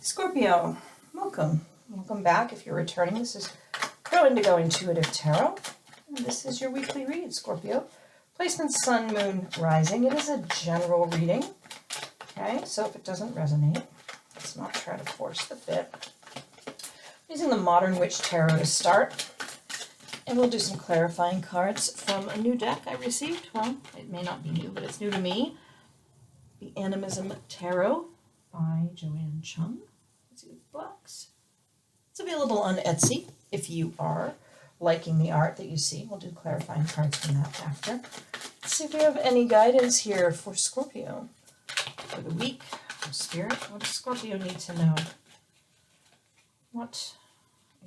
Scorpio, welcome. Welcome back. If you're returning, this is Crow Indigo Intuitive Tarot. And this is your weekly read, Scorpio. Placement Sun, Moon, Rising. It is a general reading. Okay, so if it doesn't resonate, let's not try to force the fit. I'm using the Modern Witch Tarot to start. And we'll do some clarifying cards from a new deck I received. Well, it may not be new, but it's new to me. The Animism Tarot by Joanne Chung. Let's see the box. It's available on Etsy if you are liking the art that you see. We'll do clarifying cards from that after. Let's see if we have any guidance here for Scorpio for the week. For Spirit, what does Scorpio need to know? What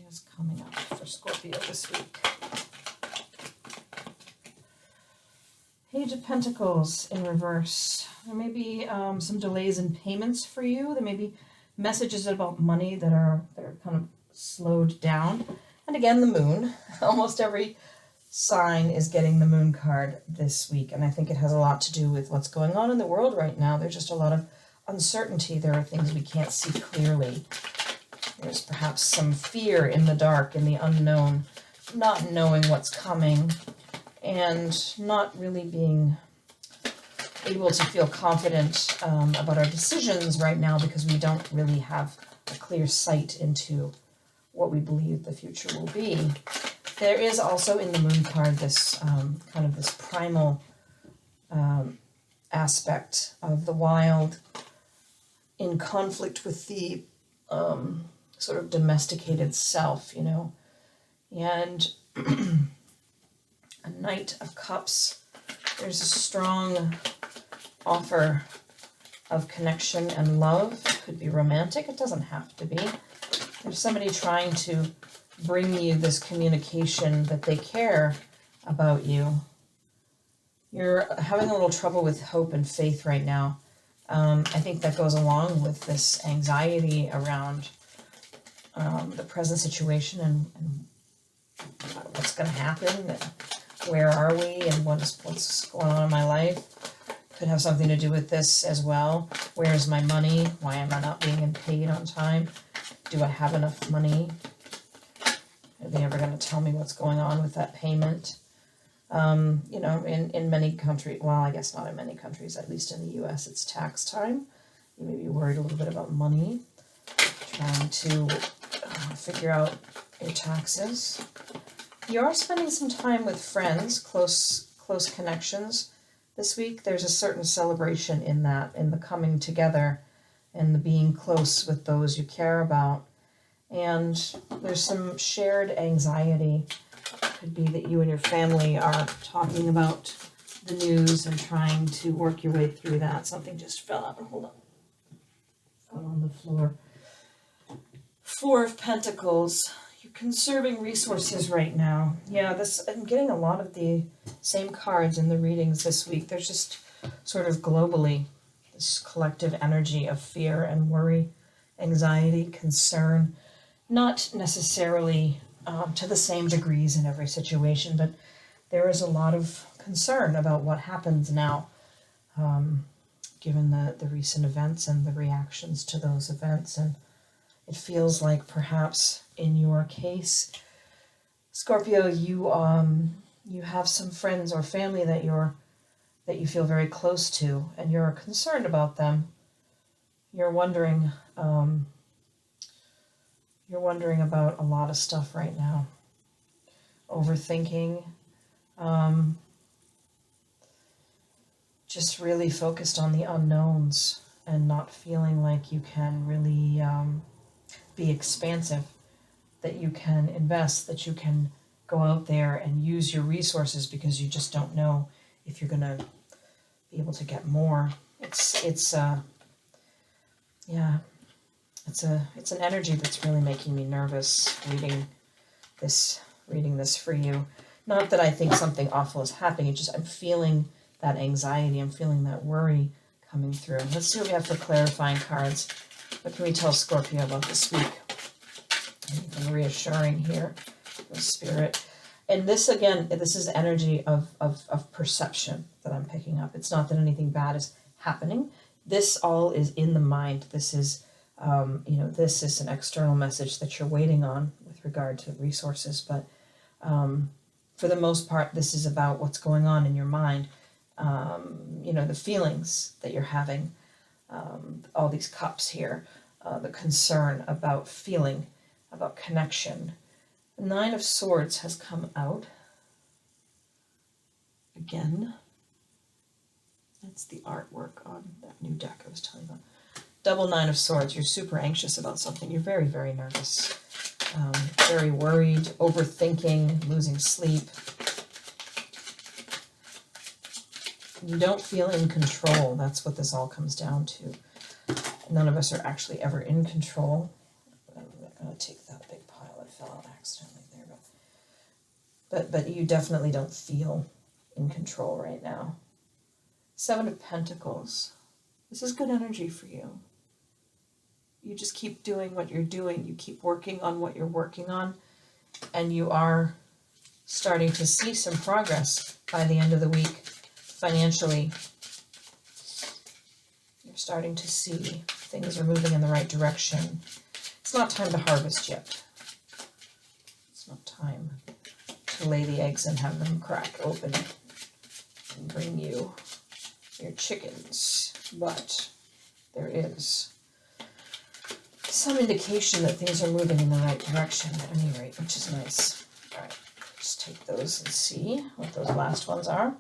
is coming up for Scorpio this week? Page of Pentacles in reverse. There may be some delays in payments for you. There may be messages about money that are kind of slowed down. And again, the moon. Almost every sign is getting the moon card this week. And I think it has a lot to do with what's going on in the world right now. There's just a lot of uncertainty. There are things we can't see clearly. There's perhaps some fear in the dark, in the unknown, not knowing what's coming, and not really being able to feel confident about our decisions right now because we don't really have a clear sight into what we believe the future will be. There is also in the moon card this kind of this primal aspect of the wild in conflict with the sort of domesticated self, you know. And a Knight of Cups, there's a strong offer of connection and love. It could be romantic, it doesn't have to be. There's somebody trying to bring you this communication that they care about you. You're having a little trouble with hope and faith right now. I think that goes along with this anxiety around the present situation and what's going to happen, and where are we, and what's going on in my life. Could have something to do with this as well. Where's my money? Why am I not being paid on time? Do I have enough money? Are they ever going to tell me what's going on with that payment? You know, in many countries, well, I guess not in many countries, at least in the U.S., it's tax time. You may be worried a little bit about money, trying to figure out your taxes. You are spending some time with friends, close connections this week. There's a certain celebration in that, in the coming together and the being close with those you care about. And there's some shared anxiety. Could be that you and your family are talking about the news and trying to work your way through that. Something just fell out. Hold on. Fell on the floor. Four of Pentacles. You're conserving resources right now. Yeah, I'm getting a lot of the same cards in the readings this week. There's just sort of globally this collective energy of fear and worry, anxiety, concern. Not necessarily to the same degrees in every situation, but there is a lot of concern about what happens now, given the recent events and the reactions to those events. And it feels like perhaps in your case, Scorpio, you have some friends or family that you feel very close to, and you're concerned about them. You're wondering about a lot of stuff right now. Overthinking. Just really focused on the unknowns and not feeling like you can really be expansive, that you can invest, that you can go out there and use your resources because you just don't know if you're going to be able to get more. It's an energy that's really making me nervous reading this for you. Not that I think something awful is happening, it's just I'm feeling that anxiety, I'm feeling that worry coming through. Let's see what we have for clarifying cards. What can we tell Scorpio about this week? Anything reassuring here with Spirit? And this, again, this is energy of perception that I'm picking up. It's not that anything bad is happening. This all is in the mind. This is You know, this is an external message that you're waiting on with regard to resources, but for the most part, this is about what's going on in your mind. You know, the feelings that you're having, all these cups here, the concern about feeling, about connection. The Nine of Swords has come out again. That's the artwork on that new deck I was telling you about. Double Nine of Swords. You're super anxious about something. You're very, very nervous. Very worried, overthinking, losing sleep. You don't feel in control. That's what this all comes down to. None of us are actually ever in control. I'm not going to take that big pile that fell out accidentally there, but you definitely don't feel in control right now. Seven of Pentacles. This is good energy for you. You just keep doing what you're doing. You keep working on what you're working on, and you are starting to see some progress by the end of the week financially. You're starting to see things are moving in the right direction. It's not time to harvest yet. It's not time to lay the eggs and have them crack open and bring you your chickens, but there is some indication that things are moving in the right direction at any rate, which is nice. All right, just take those and see what those last ones are.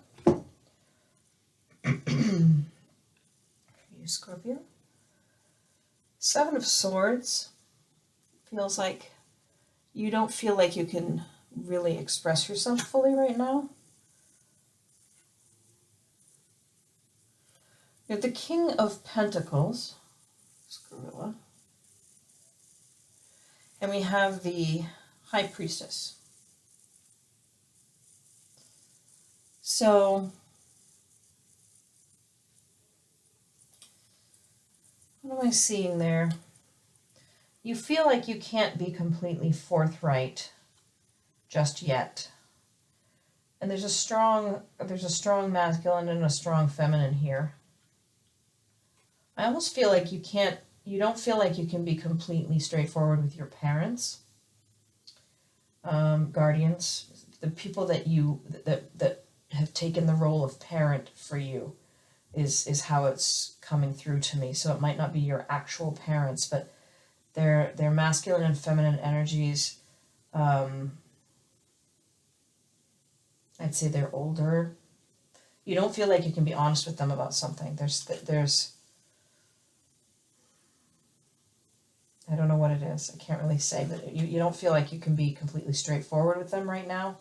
You, Scorpio. Seven of Swords feels like you don't feel like you can really express yourself fully right now. You have the King of Pentacles, Gorilla, and we have the High Priestess. So, what am I seeing there? You feel like you can't be completely forthright just yet. And there's a strong masculine and a strong feminine here. I almost feel like you don't feel like you can be completely straightforward with your parents, guardians, the people that that have taken the role of parent for you is how it's coming through to me. So it might not be your actual parents, but their masculine and feminine energies. I'd say they're older. You don't feel like you can be honest with them about something. There's I don't know what it is. I can't really say, but you don't feel like you can be completely straightforward with them right now.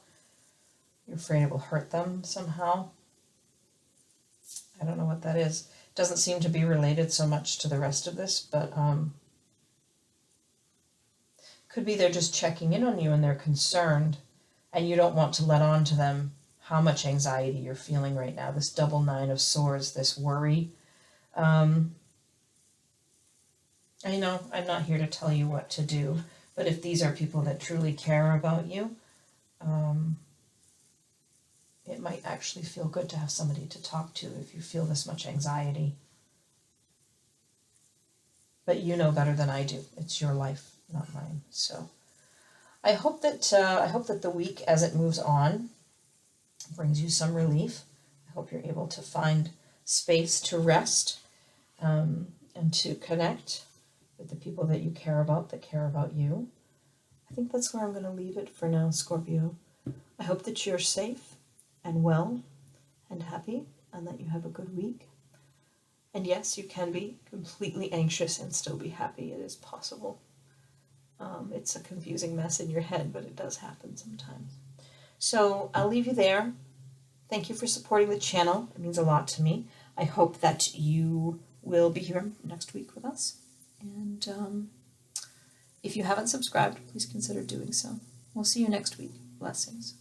You're afraid it will hurt them somehow. I don't know what that is. It doesn't seem to be related so much to the rest of this, but could be they're just checking in on you and they're concerned, and you don't want to let on to them how much anxiety you're feeling right now. This double Nine of Swords, this worry. I know I'm not here to tell you what to do, but if these are people that truly care about you, it might actually feel good to have somebody to talk to if you feel this much anxiety. But you know better than I do. It's your life, not mine. So I hope that the week as it moves on brings you some relief. I hope you're able to find space to rest and to connect with the people that you care about, that care about you. I think that's where I'm going to leave it for now, Scorpio. I hope that you're safe and well and happy, and that you have a good week. And yes, you can be completely anxious and still be happy. It is possible. It's a confusing mess in your head, but it does happen sometimes. So I'll leave you there. Thank you for supporting the channel. It means a lot to me. I hope that you will be here next week with us. And if you haven't subscribed, please consider doing so. We'll see you next week. Blessings.